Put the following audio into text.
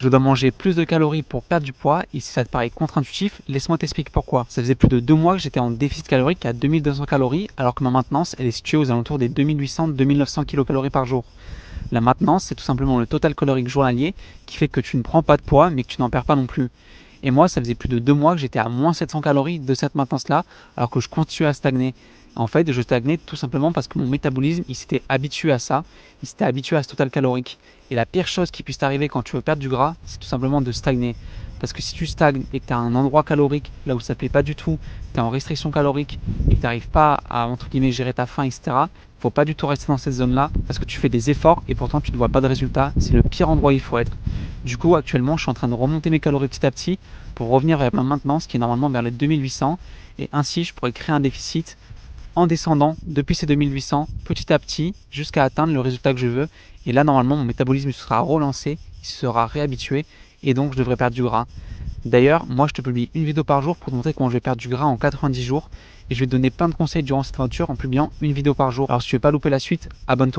Je dois manger plus de calories pour perdre du poids et si ça te paraît contre-intuitif, laisse-moi t'expliquer pourquoi. Ça faisait plus de 2 mois que j'étais en déficit calorique à 2200 calories alors que ma maintenance elle est située aux alentours des 2800-2900 kcal par jour. La maintenance c'est tout simplement le total calorique journalier qui fait que tu ne prends pas de poids mais que tu n'en perds pas non plus. Et moi ça faisait plus de 2 mois que j'étais à moins 700 calories de cette maintenance là alors que je continuais à stagner. En fait, je stagnais tout simplement parce que mon métabolisme, il s'était habitué à ça, il s'était habitué à ce total calorique. Et la pire chose qui puisse t'arriver quand tu veux perdre du gras, c'est tout simplement de stagner. Parce que si tu stagnes et que tu as un endroit calorique là où ça ne plaît pas du tout, tu es en restriction calorique et que tu n'arrives pas à, entre guillemets, gérer ta faim, etc., faut pas du tout rester dans cette zone-là parce que tu fais des efforts et pourtant tu ne vois pas de résultat. C'est le pire endroit où il faut être. Du coup, actuellement, je suis en train de remonter mes calories petit à petit pour revenir vers ma maintenance qui est normalement vers les 2800 et ainsi je pourrais créer un déficit en descendant depuis ces 2800 petit à petit jusqu'à atteindre le résultat que je veux. Et là, normalement, mon métabolisme sera relancé, il sera réhabitué et donc je devrais perdre du gras. D'ailleurs, moi, je te publie une vidéo par jour pour te montrer comment je vais perdre du gras en 90 jours et je vais te donner plein de conseils durant cette aventure en publiant une vidéo par jour. Alors, si tu veux pas louper la suite, abonne-toi.